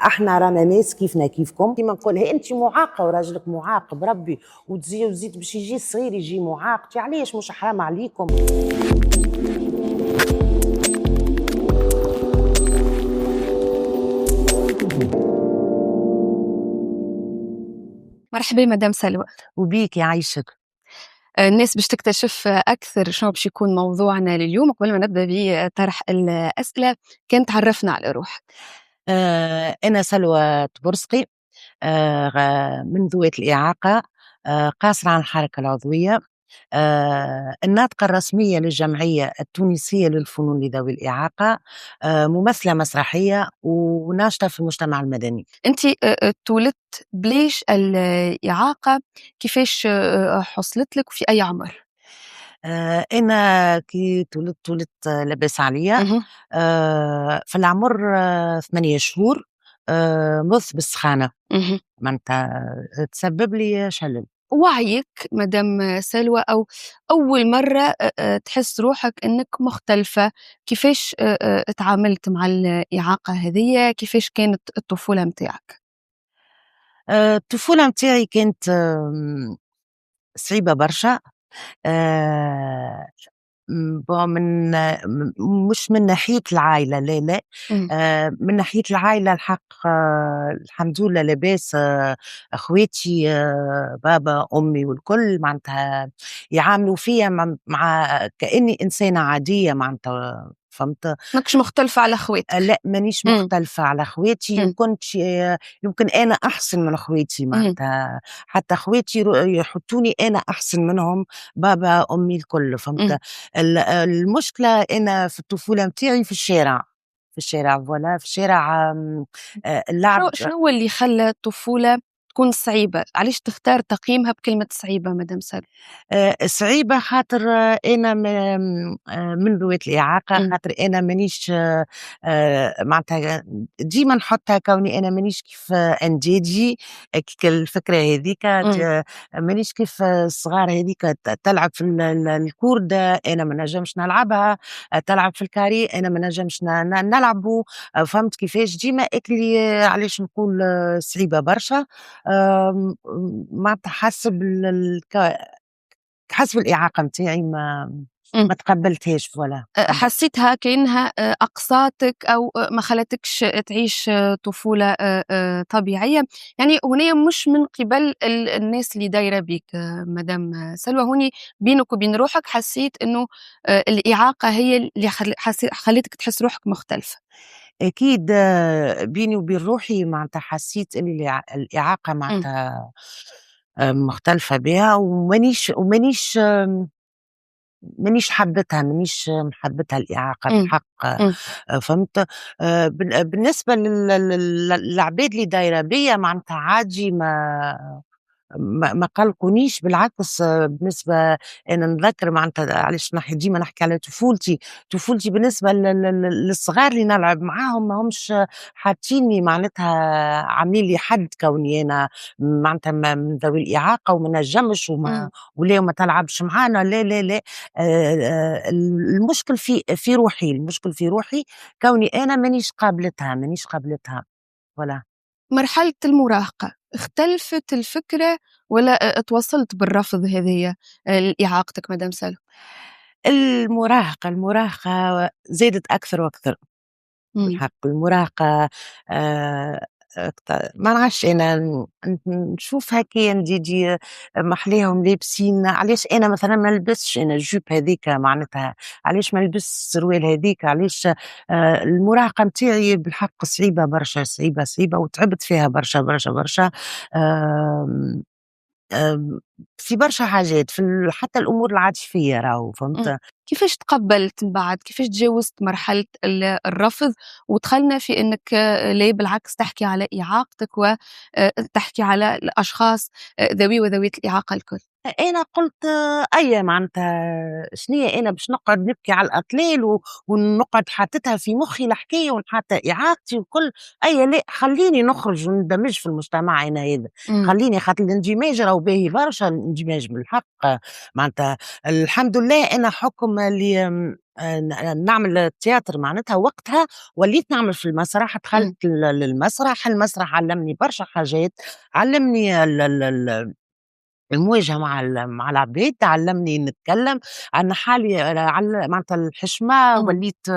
احنا رانا ناس كيفنا كيفكم، كيما نقولها انت معاقه وراجلك معاق بربي، وتزيد باش يجي صغير يجي معاق، علاش مش حرام عليكم؟ مرحبا مدام سلوى. وبيك يعيشك. الناس باش تكتشف أكثر شنو باش يكون موضوعنا لليوم. قبل ما نبدأ بطرح الأسئلة كان تعرفنا على روحك. أنا سلوى تبرسقي، من ذوات الإعاقة، قاصرة عن الحركة العضوية، الناطقة الرسمية للجمعية التونسية للفنون لذوي الإعاقة، ممثلة مسرحية وناشطة في المجتمع المدني. أنت تولدت بليش الإعاقة؟ كيفاش حصلت لك وفي أي عمر؟ أنا كي تولدت لاباس عليا، في العمر 8 شهور، مت بالسخانة، معناتها تسبب لي شلل. وعيك مدام سلوى، أو أول مرة تحس روحك أنك مختلفة، كيفاش تعاملت مع الإعاقة هذه؟ كيفاش كانت الطفولة متاعك؟ الطفولة متاعي كانت صعيبة برشا. آآ من مش من ناحية العايلة، لا، لا. إمم. من ناحية العايلة الحق، الحمد لله لاباس. أخواتي، بابا، أمي والكل معناتها يعاملوا فيّا مع كإني إنسانة عادية معناتها، فهمت؟ ماكش مختلفة على خواتك. لأ، مانيش إمم. مختلفة على خواتي، إمم. وكنت يمكن أنا أحسن من خواتي إمم. معناتها، حتى خواتي يحطوني أنا أحسن منهم، بابا، أمي، الكل، إمم. فهمت؟ المشكلة أنا في الطفولة متاعي في الشارع، في الشارع فوالا، في الشارع، اللعب. شنو هو اللي خلّى الطفولة تكون صعيبة؟ علاش تختار تقييمها بكلمة صعيبة مدام سلوى؟ صعيبة خاطر أنا من ذوات الإعاقة، إمم. خاطر أنا مانيش معناتها ديما نحطها كوني أنا مانيش كيف أندادي، كيك الفكرة هاذيك، إمم. مانيش كيف الصغار هاذيك تلعب في الكوردة أنا ما نجمش نلعبها، تلعب في الكاري أنا ما نجمش نلعبه، فهمت كيفاش؟ ديما أكلي، علاش نقول صعيبة برشا. معناتها حسب الإعاقة متاعي إمم. ما تقبلتهاش فوالا. حسيتها كأنها أقصاتك، أو ما خلتكش تعيش طفولة طبيعية. يعني هُنايا مش من قبل الناس اللي دايرة بيك مدام سلوى، هوني بينك وبين روحك حسيت إنه الإعاقة هي اللي خلّتك تحس روحك مختلفة. أكيد، بيني وبين روحي معناتها حسيت إن الإعاقة إمم. معناتها مختلفة بها، مانيش حابتها، مانيش محبتها الإعاقة إمم. الحق. إمم. فهمت؟ بالنسبة للعباد اللي دايرة بيا معناتها عادي، ما قلقونيش، بالعكس. بالنسبة أنا نذكر معناتها علاش ديما نحكي على طفولتي، طفولتي بالنسبة للصغار اللي نلعب معاهم ما همش حاطينّي معناتها عاملين لي حد كوني أنا معناتها من ذوي الإعاقة وما نجمش إمم. ولا وما تلعبش معانا، لا، لا، لا. المشكل في روحي، المشكل في روحي كوني أنا مانيش قابلتها، فوالا. مرحلة المراهقة، اختلفت الفكرة والّا اتوصلت بالرفض هذيّة لإعاقتك مدام سلوى؟ المراهقة زادت أكثر وأكثر. إمم. الحق المراهقة، ما نعرفش أنا نشوف هكايا نديدي محليهم لابسين، علاش أنا مثلًا ما نلبسش أنا الجوب هاذيك معناتها، علاش ما نلبسش السروال هاذيك، علاش المراهقة متاعي بالحق صعيبة برشا، صعيبة، صعيبة، وتعبت فيها برشا، برشا، برشا. آمم في برشا حاجات، حتى الأمور العاطفية راهو، إمم. فهمت؟ كيفاش تقبّلت من بعد؟ كيفاش تجاوزت مرحلة الرفض ودخلنا في إنك لا بالعكس تحكي على إعاقتك و تحكي على الأشخاص ذوي وذوية الإعاقة الكل؟ أنا قُلت أيا معناتها شنيا أنا باش نقعد نبكي على الأطلال ونقعد حاططها في مخي الحكاية ونحط إعاقتي والكل، أيا لأ خلّيني نخرج ونندمج في المجتمع أنا هذا، إمم، خلّيني خاطر الاندماج راهو باهي برشا الاندماج بالحق، معناتها الحمد لله أنا حُكم اللي نعمل تياتر معناتها وقتها وليت نعمل في المسرح، دخلت إمم، للمسرح، المسرح علّمني برشا حاجات، علّمني ال المواجهة مع العباد، علّمني نتكلّم، أنا حالي معناتها الحشمة إمم، وليت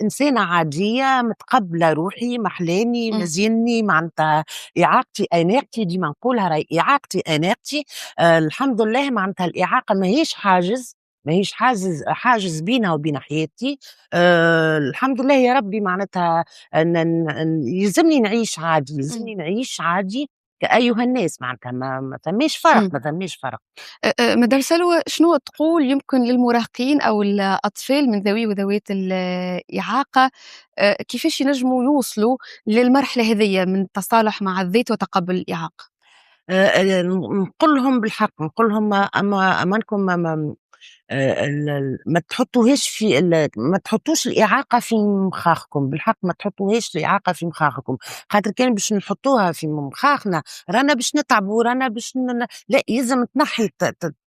إنسانة عادية متقبلة روحي، محلاني، إمم، مزيانني، معناتها إعاقتي أناقتي ديما نقولها راهي إعاقتي أناقتي، الحمد لله معناتها الإعاقة ماهيش حاجز، ماهيش حاجز بينها وبين حياتي، الحمد لله يا ربي معناتها ن ن ن يلزمني نعيش عادي، إمم، يلزمني نعيش عادي كأيها الناس معناتها ما ثماش فرق، إمم. ما ثماش فرق. مدام سلوى شنو تقول يمكن للمراهقين أو الأطفال من ذوي وذوات الإعاقة كيفاش ينجموا يوصلوا للمرحلة هذية من التصالح مع الذات وتقبل الإعاقة؟ نقول لهم بالحق، نقول لهم أمانكم ما ما تحطوهاش ما تحطوش الإعاقة في مخاخكم، بالحق ما تحطوهاش الإعاقة في مخاخكم، خاطر كان باش نحطوها في مخاخنا رانا باش نتعبوا، رانا باش لأ يلزم تنحي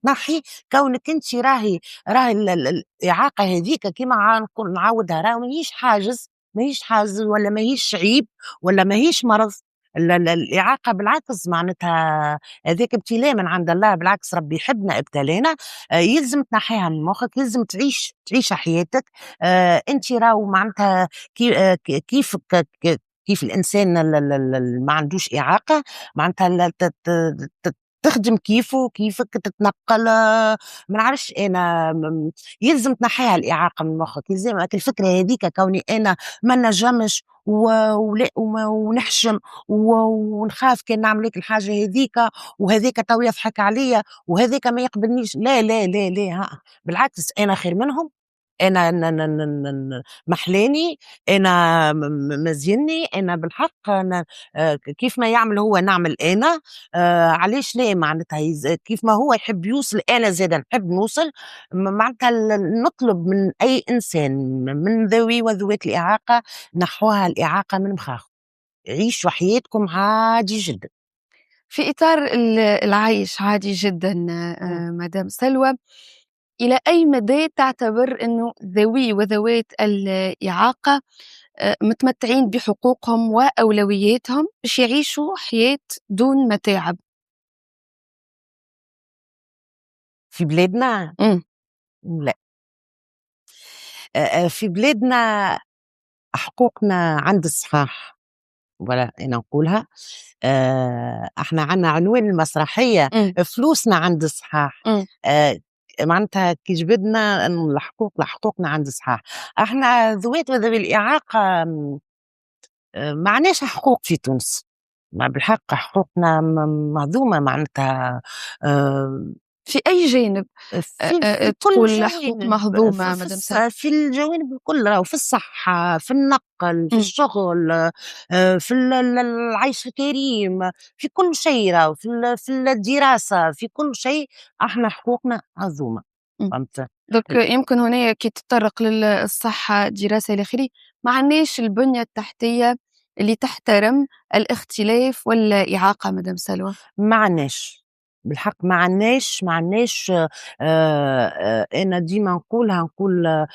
تنحي كونك أنتِ راهي الإعاقة هاذيك كيما نقول نعاودها راهي ماهيش حاجز ولا ماهيش عيب ولا ماهيش مرض، الإعاقة بالعكس معناتها هذاك ابتلاء من عند الله، بالعكس ربي يحبنا ابتلانا، يلزم تنحيها من مخك، يلزم تعيش حياتك، أنتِ راهو معناتها كي ك كيفك كيف الإنسان اللي ما عندوش إعاقة، معناتها ال ت ت ت تخدم كيفه، كيفك تتنقل، ما نعرفش أنا يلزم تنحيها الإعاقة من مخك، يلزمك الفكرة هاذيك كوني أنا ما نجمش ولأ ونحشم ونخاف كان نعمل هيك الحاجة هاذيك، وهاذاك توا يضحك عليَّ، وهاذاك ما يقبلنيش، لا، لا، لا، لا، بالعكس أنا خير منهم، أنا ن ن ن ن ن محلاني، أنا مزينني، أنا بالحق أنا كيف ما يعمل هو نعمل أنا، علاش لا معناتها كيف ما هو يحب يوصل أنا زادة نحب نوصل، معناتها نطلب من أي إنسان من ذوي وذوات الإعاقة نحوها الإعاقة من مخاخ. عيشوا حياتكم عادي جدًا. في إطار العيش عادي جدًا إمم. مدام سلوى، إلى أي مدى تعتبر إنه ذوي وذوات الإعاقة متمتعين بحقوقهم وأولوياتهم باش يعيشوا حياة دون متاعب؟ في بلادنا إمم، لأ، في بلادنا حقوقنا عند الصحاح، voilà أنا نقولها، إحنا عندنا عنوان المسرحية إمم، فلوسنا عند الصحاح، إمم. معناتها كي جبدنا إنه حقوقنا عند الصحاح، إحنا ذوات وذوي الإعاقة ما عندناش حقوق في تونس، ما بالحق حقوقنا مهضومة معناتها آآ في أي جانب في كل تقول حقوق الجوانب، مهضومة مدام في الجوانب الكل راهو في الصحة، في النقل، في إمم، الشغل، في العيش الكريم، في كل شيء راهو، في الدراسة، في كل شيء إحنا حقوقنا مهضومة، إمم. فهمت؟ دونك يمكن هنايا كي تتطرق للصحة، دراسة إلى آخره، ما عندناش البنية التحتية اللي تحترم الاختلاف والإعاقة مدام سلوى. ما عندناش، بالحق ما عندناش أنا ديما نقولها نقول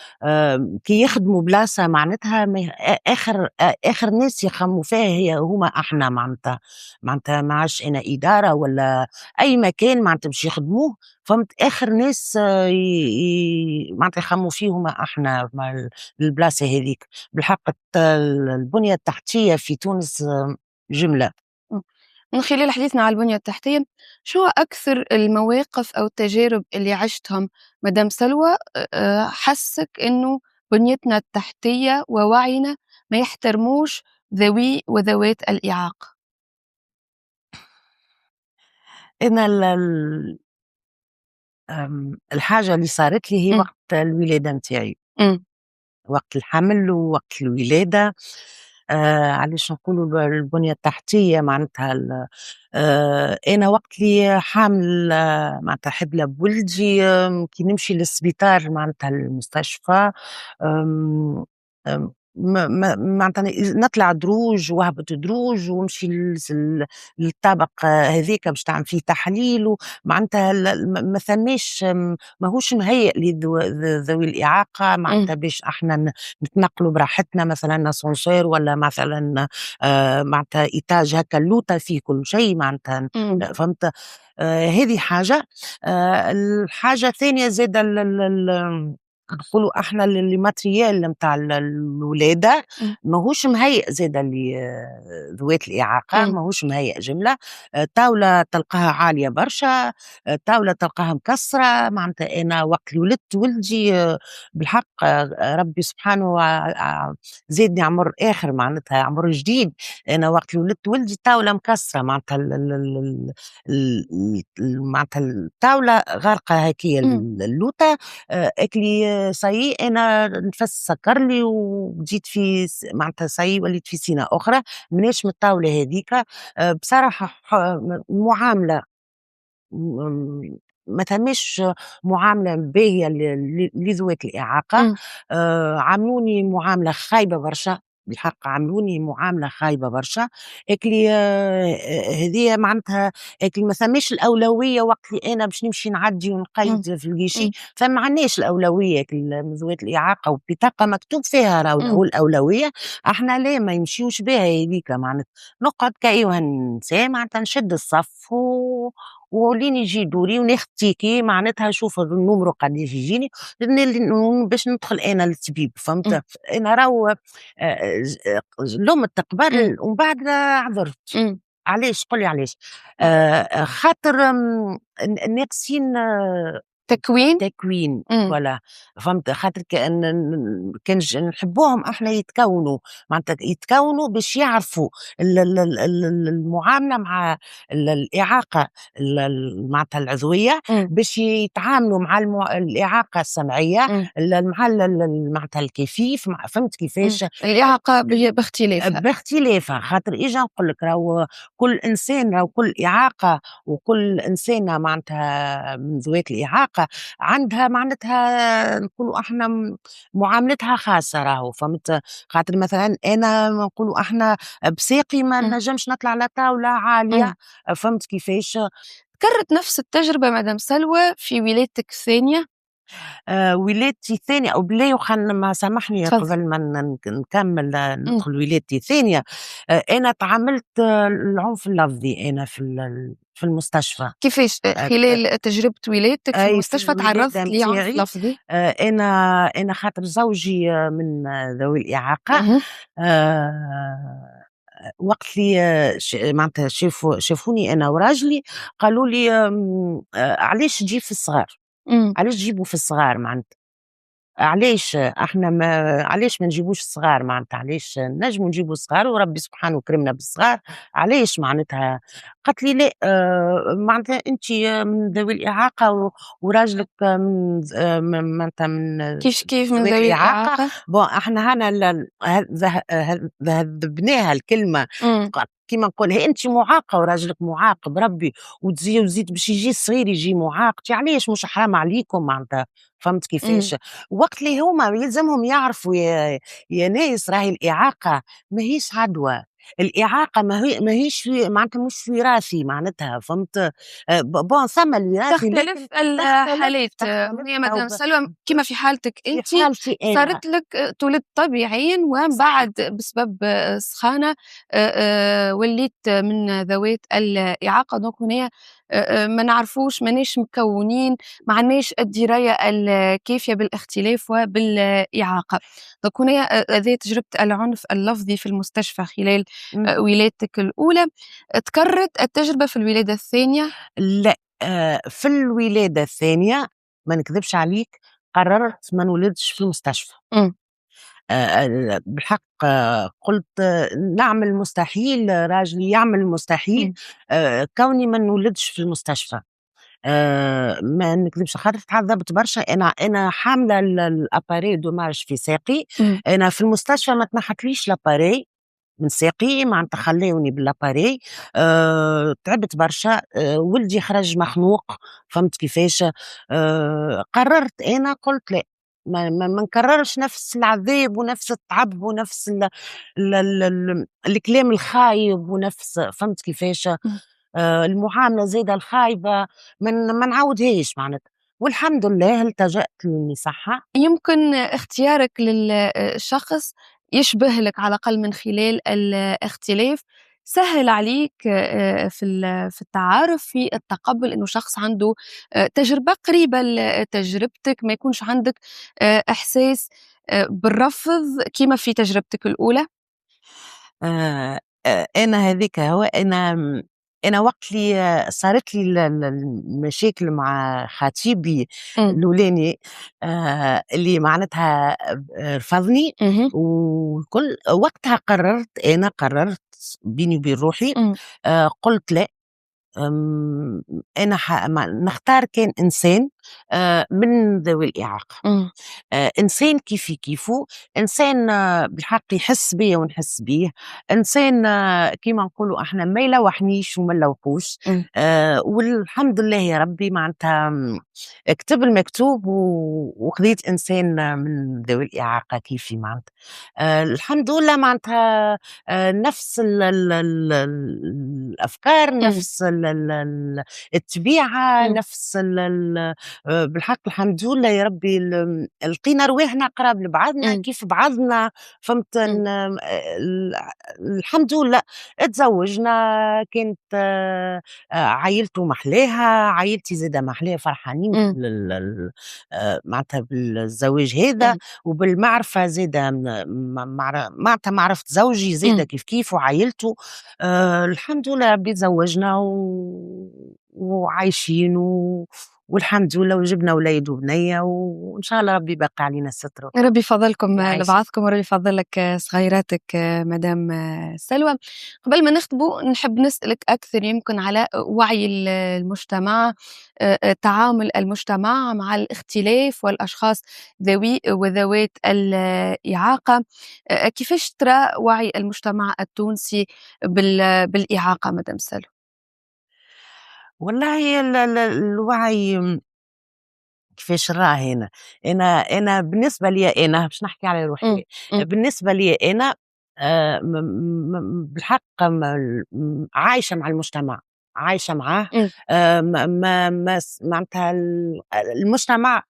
كي يخدموا بلاصة معناتها ما ي آخر ناس يخمموا فيها هُم إحنا معناتها ما عادش أنا إدارة ولا أي مكان معناتها باش يخدموه، فهمت، آخر ناس ي ي معناتها يخمموا فيه هُم إحنا البلاصة هاذيك، بالحق البنية التحتية في تونس جملة. إمم. من خلال حديثنا على البنية التحتية، شو هو أكثر المواقف أو التجارب اللي عشتهم مدام سلوى حسّك إنه بنيتنا التحتية ووعينا ما يحترموش ذوي وذوات الإعاقة؟ أنا الحاجة اللي صارت لي هي إمم، وقت الولادة نتاعي، إمم، وقت الحمل ووقت الولادة، علاش نقولوا البنية التحتية معناتها أنا وقت اللي حامل معناتها حبلة بولدي كي نمشي للسبيطار معناتها المستشفى آمم، آمم، معناتها نطلع دروج وهبط دروج ونمشي للطابق هاذاك باش تعمل فيه تحاليل معناتها ما ثماش ماهوش مهيأ ذوي الإعاقة إمم، معناتها باش إحنا نتنقلوا براحتنا مثلًا ascenseur ولا مثلًا معناتها إيطاج هكا اللوطة فيه كل شيء معناتها إمم، فهمت. هذه حاجة. الحاجة الثانية زادة ال ال ال نقولوا إحنا الmaterial نتاع الولادة إمم، ماهوش مهيأ زادة ذوات الإعاقة إمم، ماهوش مهيأ جملة. طاولة تلقاها عالية برشا، طاولة تلقاها مكسرة، معناتها أنا وقت اللي ولدت ولدي بالحق ربي سبحانه زادني عمر آخر معناتها عمر جديد. أنا وقت اللي ولدت ولدي الطاولة مكسرة معناتها معناتها الطاولة غارقة هكيا إمم، اللوطة. أكلي صايي أنا النفس سكر لي وبديت في معناتها صايي وليت في سِنة أخرى ماناش من الطاولة هاذيك. بصراحة معاملة م ما ثماش معاملة باهية لذوات الإعاقة. إمم، عاملوني معاملة خايبة برشا، بالحق عاملوني معاملة خايبة برشا. هيكلي هذيا معناتها هيكلي ما ثماش الأولوية وقت اللي أنا باش نمشي نعدّي إمم، ونقيّد في الجيشي، إمم، فما عندناش الأولوية من ذوات الإعاقة والبطاقة مكتوب فيها راهو إمم، الأولوية. إحنا لا ما يمشيوش بها هاذيك معناتها. نقعد كأيها النساء معناتها نشد الصف ولين يجي دوري وناخد تيكي معناتها نشوف النومرو قداش يجيني باش ندخل أنا للطبيب إمم، فهمت. أنا راهو لُمت إمم، قبل ومن بعد عذرت. إمم، علاش؟ قُل لي علاش؟ خاطر ناقصين تكوين؟ تكوين إمم، فوالا. فهمت خاطر كان كان نحبوهم احنا يتكونوا معناتها يتكونوا باش يعرفوا المعامله مع الاعاقه معناتها العضويه إمم، باش يتعاملوا مع الاعاقه السمعيه إمم، مع معناتها الكفيف فهمت إمم، كيفاش. الإعاقة باختلافها. باختلافها، خاطر إجا نقول لك راهو كل إنسان راهو كل إعاقة وكل إنسانة معناتها من ذوات الإعاقة عندها معناتها نقولوا إحنا معاملتها خاصة راهو فهمت. خاطر مثلًا أنا نقولوا إحنا بساقي ما إمم، نجمش نطلع على طاولة عالية. إمم. فهمت كيفاش. كرّرت نفس التجربة مدام سلوى في ولادتِك الثانية؟ ولادتي الثانية أو بالله ما سامحني اتفضلي. قبل ما نكمّل إمم. ندخل ولادتي الثانية. أنا تعاملت العنف اللفظي أنا في المستشفى. كيفاش أ خلال تجربة ولادتِك في أي في المستشفى الولادة تعرّضتِ لعنف متاعي. لفظي؟ أنا خاطر زوجي من ذوي الإعاقة. اهم. آآ وقت اللي معناتها شافوني أنا وراجلي قالوا لي علاش تجيب في الصغار، إمم. علاش تجيبوا في الصغار معناتها. علاش إحنا علاش ما نجيبوش الصغار معناتها علاش نجموا نجيبوا الصغار وربي سبحانه كرمنا بالصغار. علاش معناتها. قالت لي لأ معناتها أنتِ من ذوي الإعاقة وراجلك من معناتها من كيف من ذوي ذوي الإعاقة. الإعاقة؟ إحنا هنا ذهبناها الكلمة إمم. كيما نقولها أنتِ معاقة وراجلك معاق بربي وزيد باش يجي الصغير يجي معاق، أنتِ علاش مش حرام عليكم معناتها. فهمت إمم. كيفاش. وقت اللي هُم يلزمهم يعرفوا يا ناس راهي الإعاقة ماهيش عدوى. الإعاقة ماهيش معناتها مش وراثي معناتها فهمت. bon ثم الوراثي تختلف لكن الحالات. تختلف هي أو مدام سلوى كيما في حالتِك في أنتِ حالتي أنا. صارت لِك تولدت طبيعيًا ومن صح. بعد بسبب سخانة وليت من ذوات الإعاقة. دونك هنايا ما نعرفوش ماناش مكوّنين، ما عندناش الدراية الكافية بالاختلاف وبالإعاقة. دونك هنايا هذه تجربة العنف اللفظي في المستشفى خلال إمم. ولادتِك الأولى. تكرّرت التجربة في الولادة الثانية؟ لأ. في الولادة الثانية ما نكذبش عليك قررت ما نولدش في المستشفى. إمم. بالحق قُلت نعمل المستحيل، راجلي يعمل المستحيل، إمم. كوني ما نولدش في المستشفى. ما نكذبش خاطر تعذّبت برشا. أنا حاملة الappareil dommage في ساقي. إمم. أنا في المستشفى ما تنحتليش الappareil. من ساقي معناتها خلاوني بالاباري. تعبت برشا. ولدي خرج مخنوق. فهمت كيفاش. قررت أنا قلت لأ، ما نكررش نفس العذاب ونفس التعب ونفس الكلام الخايب ونفس فهمت كيفاش. إمم. المعاملة زايدة الخايبة ما نعاودهاش معناتها. والحمد لله التجأت للمصحة. يمكن اختيارك شخص يشبه لك على الأقل من خلال الاختلاف، سهّل عليك في التعارف، في التقبُّل إنه شخص عنده تجربة قريبة لتجربتك، ما يكونش عندك إحساس بالرفض كيما في تجربتك الأولى؟ آآ أنا هاذيك هو أنا وقت اللي صارت لي المشاكل مع خطيبي إمم. الأولاني، اللي معناتها رفضني اهم. والكل، وقتها قررت بيني وبين روحي. إمم. قُلت لأ. أنا نختار كان إنسان من ذوي الإعاقة. إمم. إنسان كيفي كيفه، إنسان بالحق يحس بيّا ونحس بيه، إنسان كيما نقولوا إحنا ما يلوحنيش وما نلوحوش. إمم. والحمد لله يا ربي معناتها كتب المكتوب وخذيت إنسان من ذوي الإعاقة كيفي معناتها. الحمد لله معناتها نفس الأفكار، إمم. نفس الطبيعة، إمم. نفس بالحق الحمد لله يا ربي لقينا رواحنا قراب لبعضنا إمم. كيف بعضنا. فهمت إمم. الحمد لله اتزوجنا. كانت عايلته محلاها، عايلتي زاده محلاها، فرحانين إمم. معناتها بالزواج هذا. إمم. وبالمعرفه زاده معناتها معرفة زوجي زاده إمم. كيف وعايلته. الحمد لله ربي تزوجنا وعايشين والحمد لله وجبنا وليد وبنية وإن شاء الله ربي يبقى علينا الستر ربي يفضّلكم والعيشة. لبعضكم وربي يفضّل لك صغيراتك مدام سلوى. قبل ما نختموا نحب نسألك أكثر يمكن على وعي المجتمع، تعامل المجتمع مع الاختلاف والأشخاص ذوي وذوات الإعاقة. كيفاش ترى وعي المجتمع التونسي بالإعاقة مدام سلوى؟ والله الوعي كيفاش نراه هنا. أنا بالنسبة ليا أنا باش نحكي على إمم. روحي. إمم. بالنسبة ليا أنا بالحق عايشة مع المجتمع، عايشة معاه. إمم. معناتها المجتمع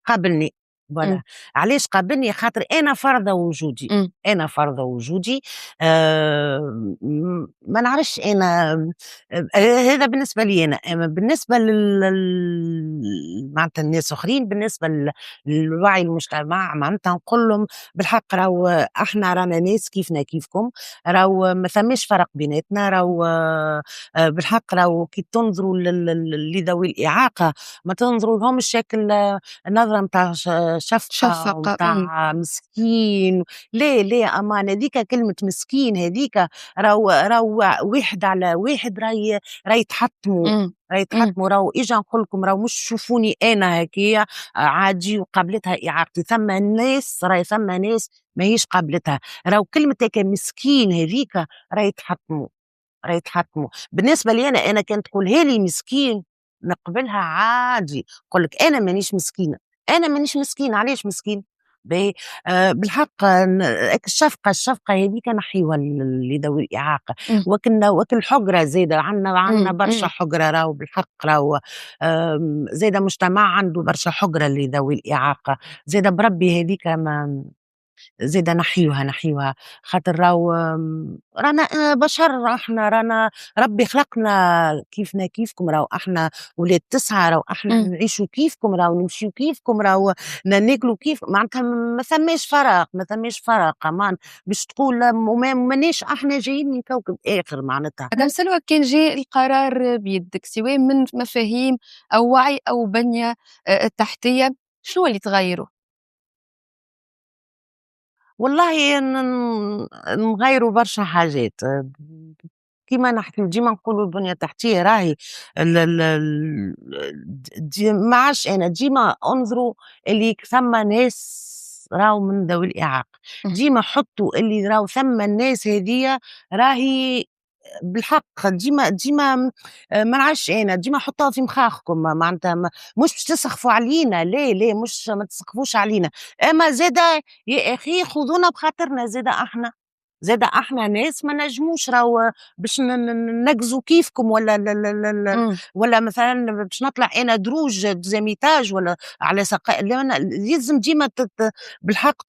قابلني. إمم. فوالا. علاش قابلني؟ خاطر أنا فارضة وجودي. إمم. أنا فارضة وجودي. ما نعرفش أنا. هذا بالنسبة لي أنا. أما بالنسبة معناتها الناس آخرين، بالنسبة لوعي المجتمع معناتها نقول لهم بالحق راهو إحنا رانا ناس كيفنا كيفكم. راهو ما ثماش فرق بيناتنا. راهو بالحق راهو كي تنظروا لذوي الإعاقة ما تنظروا لهمش هيك النظرة متاع شفقة شفّق. إمم. ومتاع مسكين. لا لا أمان هذيك كلمة مسكين هذيك. راهو واحد على واحد راهي يتحطموا. إمم. راهي إمم. يتحطموا. راهو إجا نقول لكم راهو مش تشوفوني أنا هكايا عادي وقابلتها إعاقتي. ثم ناس ماهيش قابلتها. راهو كلمة هيك مسكين هذيك راهي يتحطموا. بالنسبة لي أنا كان تقولها لي مسكين نقبلها عادي. نقول لك أنا مانيش مسكينة. أنا مانيش مسكينة. علاش مسكين؟ باهي. بالحق هيك الشفقة هذيك نحيوها لذوي الإعاقة. إمم. وكن الحُجرة زايدة عندنا إمم. برشا إمم. حُجرة راهو بالحق راهو. زايدة مجتمع عنده برشا حُجرة لذوي الإعاقة. زايدة بربي هذيك ما زايدة نحيوها. خاطر راهو رانا بشر. إحنا رانا ربي خلقنا كيفنا كيفكم. راهو إحنا ولاد 9. راهو إحنا إمم. نعيشوا كيفكم. راهو نمشيو كيفكم. راهو ناكلوا معناتها ما ثماش فرق أمان باش تقول ماناش إحنا جايين من كوكب آخر معناتها. مدام سلوى كان جه القرار بيدك سواء من مفاهيم أو وعي أو بنية تحتية، شنو اللي تغيّره؟ والله نغيّروا برشا حاجات. كيما نحكيو ديما نقولوا البنية التحتية راهي ال ال ال ما عادش أنا ديما انظروا اللي ثم ناس راهو من ذوي الإعاقة، إمم. ديما حطّوا اللي راهو ثم الناس هذيّة راهي بالحق ديما ما نعرفش أنا، ديما حطوها في مخاخكم معناتها مش باش تسخفوا علينا، لا، لا مش ما تسخفوش علينا، أما زادا يا أخي خذونا بخاطرنا زادا إحنا ناس ما نجموش راهو باش ننقزوا كيفكم ولا إمم. ولا مثلًا باش نطلع أنا دروج دوزيام إيتاج ولا على لا لازم ديما بالحق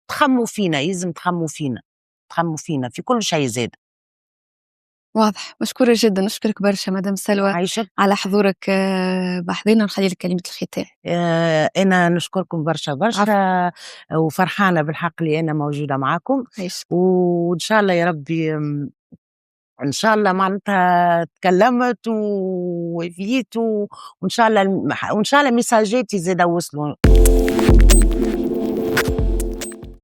تخمّوا فينا، يلزم تخمّوا فينا في كل شيء زادا. واضح، مشكورة جدًا، نشكرِك برشا مدام سلوى يعيشك. على حضورِك بحذانا، ونخلّي لِك كلمة الختام. أنا نشكركم برشا، العفو. برشا، وفرحانة بالحق اللي أنا موجودة معاكم، يعيشك. وإن شاء الله يا ربي إن شاء الله معناتها تكلّمت ووفيت وإن شاء الله وإن شاء الله ميساجاتي زادا وصلوا.